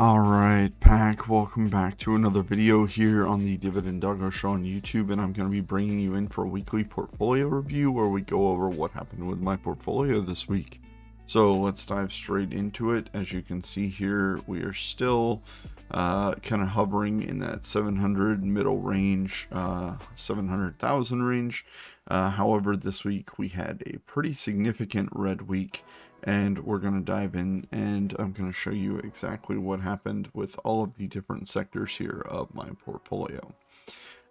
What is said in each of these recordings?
Alright, Pack, welcome back to another video here on the Dividend Doggo Show on YouTube, and I'm going to be bringing you in for a weekly portfolio review where we go over what happened with my portfolio this week. So let's dive straight into it. As you can see here, we are still kind of hovering in that 700 middle range, 700,000 range. However, this week we had a pretty significant red week, and we're going to dive in and I'm going to show you exactly what happened with all of the different sectors here of my portfolio.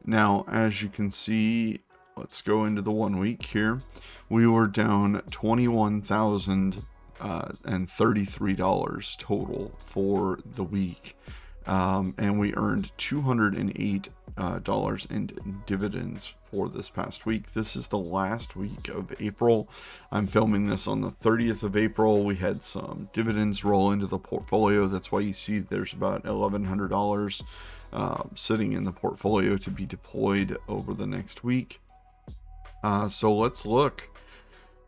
Now, as you can see, let's go into the 1 week here. We were down $21,033 total for the week. And we earned $208 in dividends for this past week. This is the last week of April. I'm filming this on the 30th of April. We had some dividends roll into the portfolio. That's why you see there's about $1,100 sitting in the portfolio to be deployed over the next week. So let's look.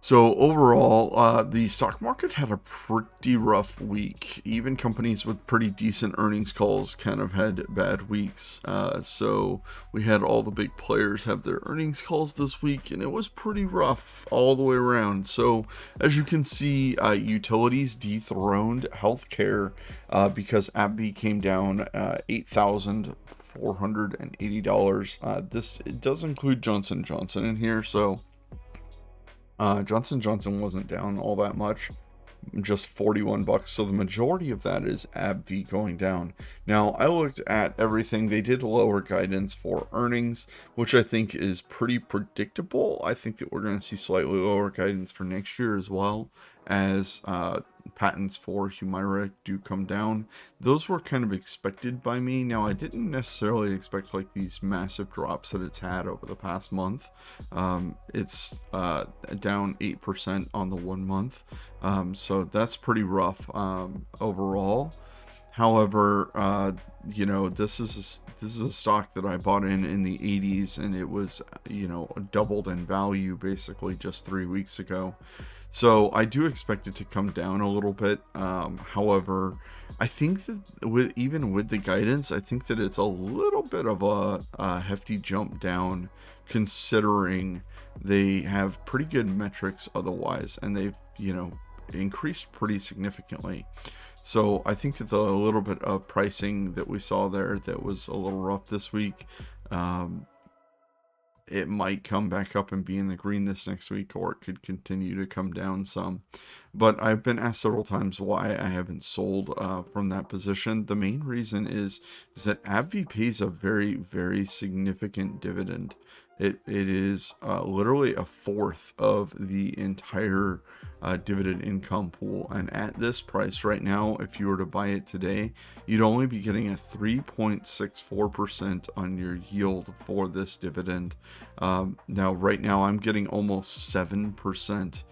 So overall, the stock market had a pretty rough week. Even companies with pretty decent earnings calls kind of had bad weeks. So we had all the big players have their earnings calls this week, and it was pretty rough all the way around. So as you can see, utilities dethroned healthcare because AbbVie came down $8,480. It does include Johnson & Johnson in here, so Johnson & Johnson wasn't down all that much, just 41 bucks. So the majority of that is AbbVie going down. Now, I looked at everything. They did lower guidance for earnings, which I think is pretty predictable. I think that we're going to see slightly lower guidance for next year as well, as patents for F.I.R.E do come down. Those were kind of expected by me. Now, I didn't necessarily expect like these massive drops that it's had over the past month. It's down 8% on the 1 month, so that's pretty rough overall. However, you know, this is a stock that I bought in the 80s, and it was, you know, doubled in value basically just 3 weeks ago. So I do expect it to come down a little bit. However, I think that even with the guidance, I think that it's a little bit of a hefty jump down, considering they have pretty good metrics otherwise, and they've, you know, increased pretty significantly. So I think that the little bit of pricing that we saw there that was a little rough this week, it might come back up and be in the green this next week, or it could continue to come down some. But I've been asked several times why I haven't sold from that position. The main reason is that AbbVie pays a very, very significant dividend. It is literally a fourth of the entire dividend income pool, and at this price right now, if you were to buy it today, you'd only be getting a 3.64% on your yield for this dividend. Now right now I'm getting almost 7%,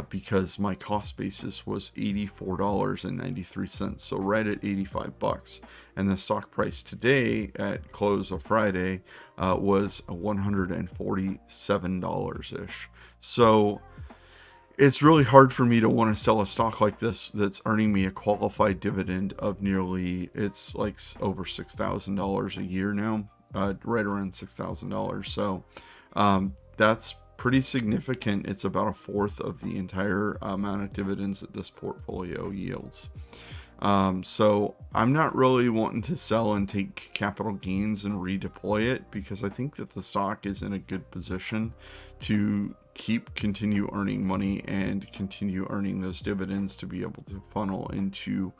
because my cost basis was $84.93, so right at 85 bucks, and the stock price today at close of Friday was $147 ish. So it's really hard for me to want to sell a stock like this that's earning me a qualified dividend of nearly, it's like over $6,000 a year now, right around $6,000. So that's pretty significant. It's about a fourth of the entire amount of dividends that this portfolio yields. So I'm not really wanting to sell and take capital gains and redeploy it, because I think that the stock is in a good position to continue earning money and continue earning those dividends to be able to funnel into,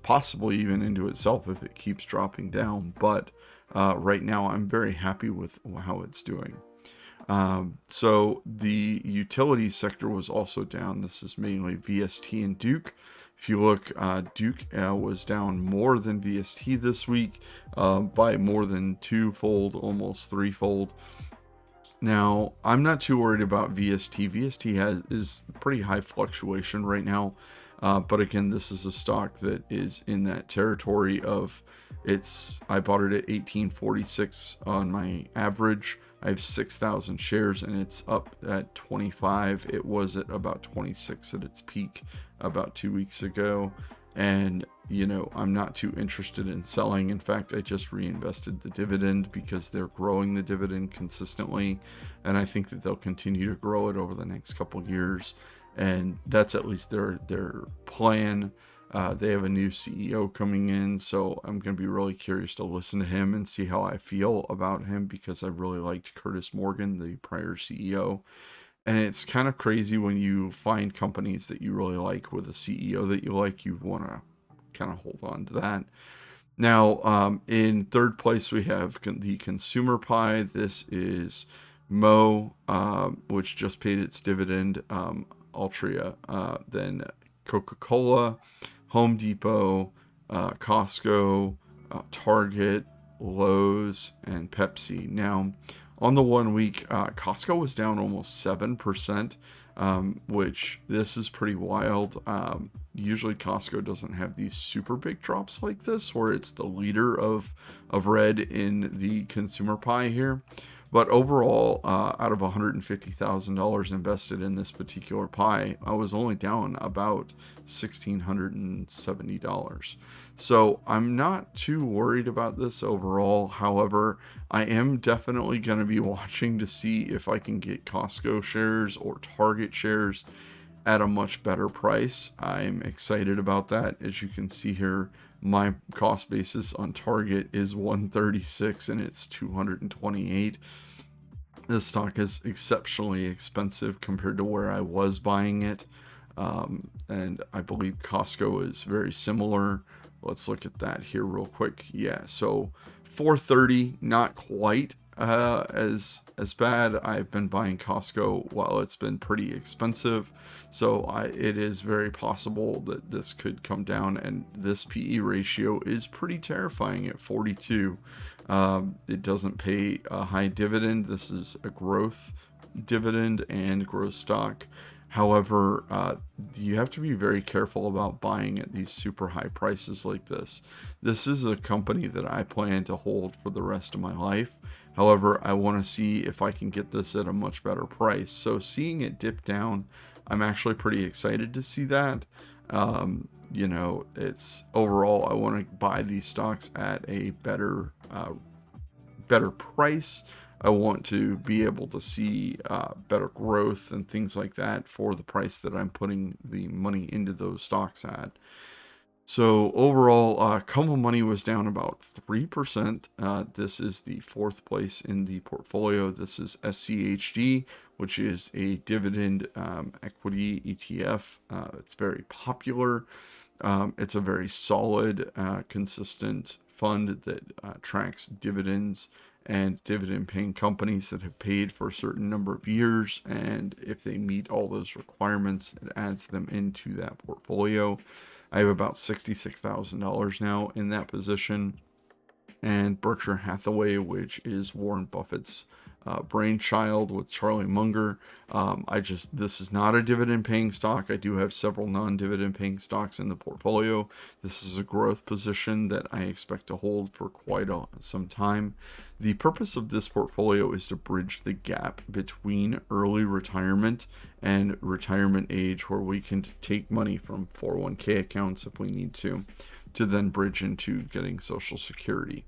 possibly even into itself if it keeps dropping down. But right now I'm very happy with how it's doing. So the utility sector was also down. This is mainly VST and Duke. If you look, Duke was down more than VST this week, by more than twofold, almost threefold. Now, I'm not too worried about VST. VST is pretty high fluctuation right now. But again, this is a stock that is in that territory of, I bought it at 1846 on my average. I have 6,000 shares, and it's up at 25. It was at about 26 at its peak about 2 weeks ago. And I'm not too interested in selling. In fact, I just reinvested the dividend because they're growing the dividend consistently, and I think that they'll continue to grow it over the next couple years. And that's at least their plan. They have a new CEO coming in, so I'm going to be really curious to listen to him and see how I feel about him, because I really liked Curtis Morgan, the prior CEO. And it's kind of crazy when you find companies that you really like with a CEO that you like, you want to kind of hold on to that. Now, in third place, we have the consumer pie. This is Mo, which just paid its dividend, Altria, then Coca-Cola, Home Depot, Costco, Target, Lowe's, and Pepsi. Now, on the 1 week, Costco was down almost 7%, which this is pretty wild. Usually Costco doesn't have these super big drops like this, where it's the leader of red in the consumer pie here. But overall, out of $150,000 invested in this particular pie, I was only down about $1,670. So I'm not too worried about this overall. However, I am definitely going to be watching to see if I can get Costco shares or Target shares at a much better price. I'm excited about that. As you can see here, my cost basis on Target is 136 and it's 228. This stock is exceptionally expensive compared to where I was buying it. And I believe Costco is very similar. Let's look at that here real quick. Yeah, so 430, not quite as bad. I've been buying Costco while it's been pretty expensive, so it is very possible that this could come down. And this PE ratio is pretty terrifying at 42. It doesn't pay a high dividend. This is a growth dividend and growth stock. However, you have to be very careful about buying at these super high prices like this. This is a company that I plan to hold for the rest of my life. However, I want to see if I can get this at a much better price. So seeing it dip down, I'm actually pretty excited to see that. It's overall, I want to buy these stocks at a better price. I want to be able to see better growth and things like that for the price that I'm putting the money into those stocks at. So overall, Como Money was down about 3%. This is the fourth place in the portfolio. This is SCHD, which is a dividend equity ETF. It's very popular. It's a very solid, consistent fund that tracks dividends and dividend paying companies that have paid for a certain number of years. And if they meet all those requirements, it adds them into that portfolio. I have about $66,000 now in that position. And Berkshire Hathaway, which is Warren Buffett's brainchild with Charlie Munger. This is not a dividend paying stock. I do have several non-dividend paying stocks in the portfolio. This is a growth position that I expect to hold for quite some time. The purpose of this portfolio is to bridge the gap between early retirement and retirement age, where we can take money from 401k accounts if we need to then bridge into getting Social Security.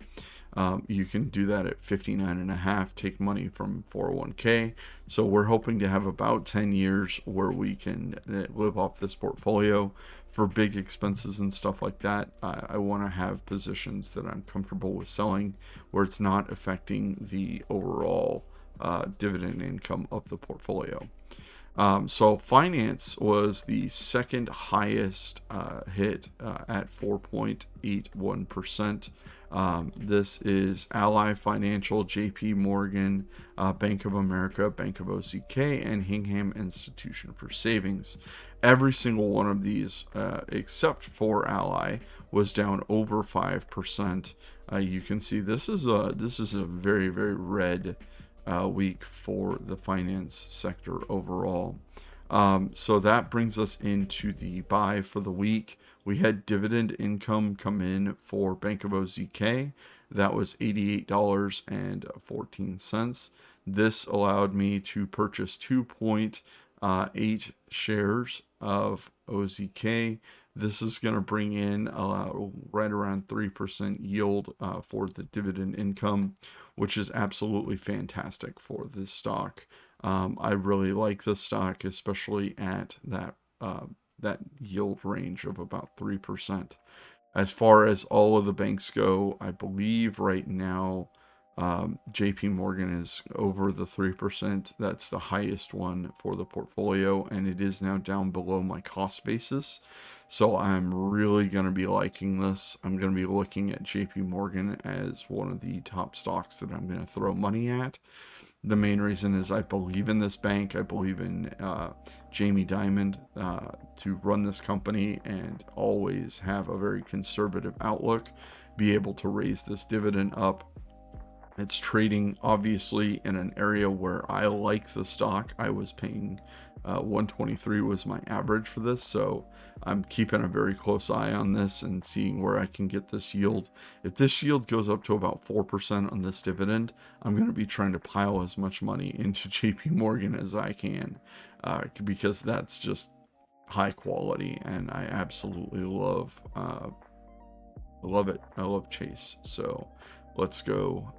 You can do that at 59 and a half, take money from 401k. So we're hoping to have about 10 years where we can live off this portfolio. For big expenses and stuff like that, I want to have positions that I'm comfortable with selling, where it's not affecting the overall dividend income of the portfolio. So finance was the second highest hit at 4.81%. This is Ally Financial, JP Morgan, Bank of America, Bank of OZK, and Hingham Institution for Savings. Every single one of these, except for Ally, was down over 5%. You can see this is a very, very red week for the finance sector overall. So that brings us into the buy for the week. We had dividend income come in for Bank of OZK. That was $88.14. This allowed me to purchase 2.8 shares of OZK This is going to bring in right around 3% yield for the dividend income, which is absolutely fantastic for this stock. I really like this stock, especially at that yield range of about 3%. As far as all of the banks go, I believe right now JP Morgan is over the 3%. That's the highest one for the portfolio, and it is now down below my cost basis. So I'm really going to be liking this. I'm going to be looking at JP Morgan as one of the top stocks that I'm going to throw money at. The main reason is I believe in this bank. I believe in Jamie Dimon to run this company and always have a very conservative outlook, be able to raise this dividend up. It's trading obviously in an area where I like the stock. I was paying 123 was my average for this, so I'm keeping a very close eye on this and seeing where I can get this yield. If this yield goes up to about 4% on this dividend, I'm going to be trying to pile as much money into JP Morgan as I can, because that's just high quality, and I absolutely love it. I love Chase. So let's go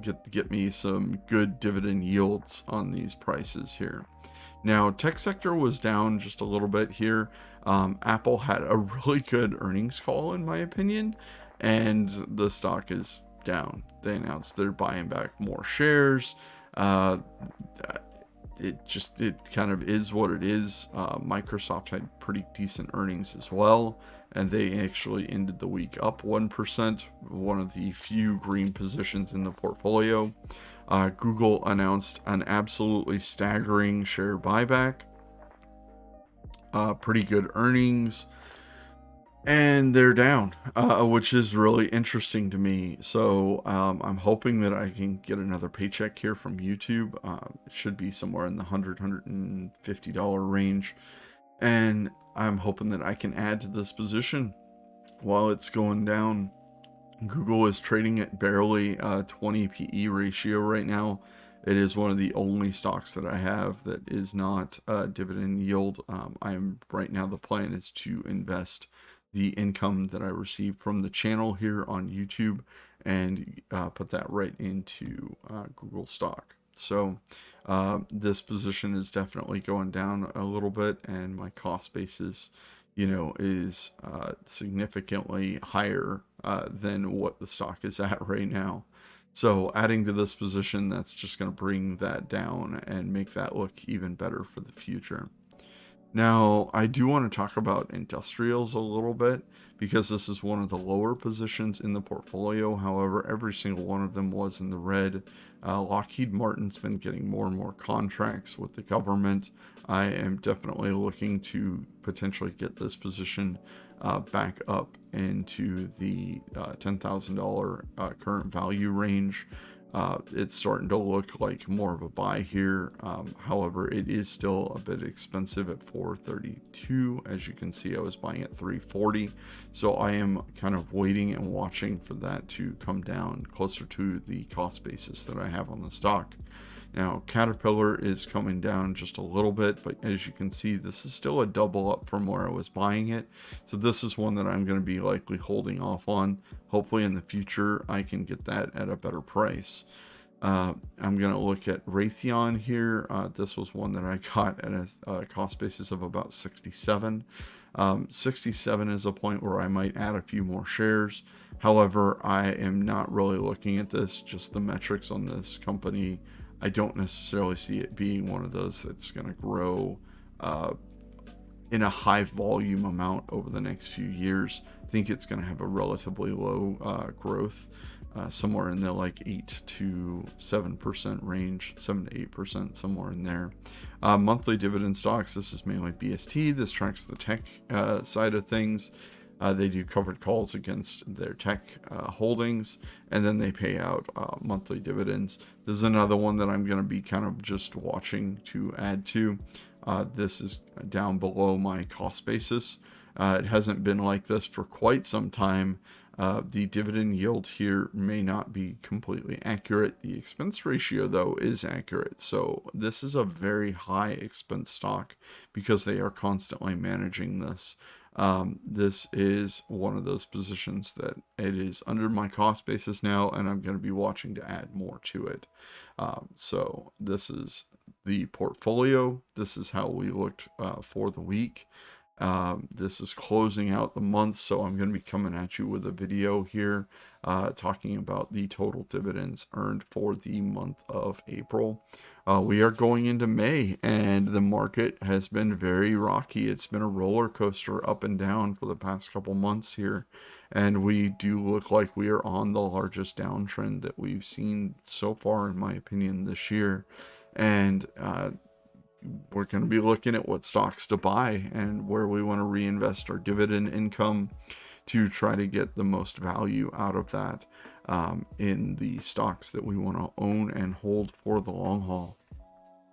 get me some good dividend yields on these prices here. Now, tech sector was down just a little bit here. Apple had a really good earnings call, in my opinion, and the stock is down. They announced they're buying back more shares. Uh, it kind of is what it is. Microsoft had pretty decent earnings as well, and they actually ended the week up 1%, one of the few green positions in the portfolio. Google announced an absolutely staggering share buyback, pretty good earnings, and they're down, which is really interesting to me. So I'm hoping that I can get another paycheck here from YouTube. It should be somewhere in the $150 range, and I'm hoping that I can add to this position while it's going down. Google is trading at barely 20 PE ratio right now. It is one of the only stocks that I have that is not dividend yield. Right now, the plan is to invest the income that I receive from the channel here on YouTube and put that right into Google stock. So this position is definitely going down a little bit, and my cost basis, is significantly higher than what the stock is at right now. So adding to this position, that's just going to bring that down and make that look even better for the future. Now, I do want to talk about industrials a little bit because this is one of the lower positions in the portfolio. However, every single one of them was in the red. Lockheed Martin's been getting more and more contracts with the government. I am definitely looking to potentially get this position back up into the $10,000 current value range. It's starting to look like more of a buy here. However, it is still a bit expensive at $432. As you can see, I was buying at $340. So I am kind of waiting and watching for that to come down closer to the cost basis that I have on the stock. Now, Caterpillar is coming down just a little bit, but as you can see, this is still a double up from where I was buying it. So this is one that I'm going to be likely holding off on. Hopefully in the future, I can get that at a better price. I'm going to look at Raytheon here. This was one that I got at a cost basis of about 67. 67 is a point where I might add a few more shares. However, I am not really looking at this, just the metrics on this company. I don't necessarily see it being one of those that's going to grow in a high volume amount over the next few years. I think it's going to have a relatively low growth, somewhere in the like 8 to 7% range, 7 to 8%, somewhere in there. Monthly dividend stocks, this is mainly BST. This tracks the tech side of things. They do covered calls against their tech holdings, and then they pay out monthly dividends. This is another one that I'm going to be kind of just watching to add to. This is down below my cost basis. It hasn't been like this for quite some time. The dividend yield here may not be completely accurate. The expense ratio, though, is accurate. So this is a very high expense stock because they are constantly managing this. This is one of those positions that it is under my cost basis now, and I'm going to be watching to add more to it. So this is the portfolio. This is how we looked for the week. This is closing out the month, so I'm going to be coming at you with a video here talking about the total dividends earned for the month of April. We are going into May, and the market has been very rocky. It's been a roller coaster up and down for the past couple months here, and we do look like we are on the largest downtrend that we've seen so far, in my opinion, this year. And we're going to be looking at what stocks to buy and where we want to reinvest our dividend income to try to get the most value out of that in the stocks that we want to own and hold for the long haul.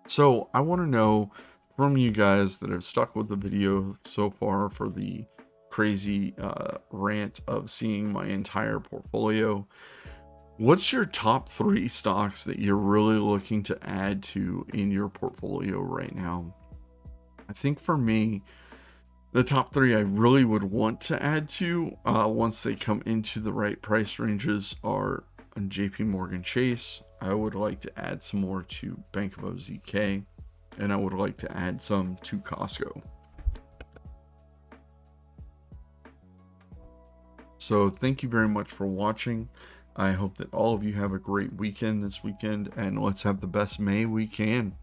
So I want to know from you guys that have stuck with the video so far for the crazy rant of seeing my entire portfolio. What's your top 3 stocks that you're really looking to add to in your portfolio right now? I think for me, the top 3 I really would want to add to once they come into the right price ranges are JP Morgan Chase. I would like to add some more to Bank of OZK, and I would like to add some to Costco. So thank you very much for watching. I hope that all of you have a great weekend this weekend, and let's have the best May we can.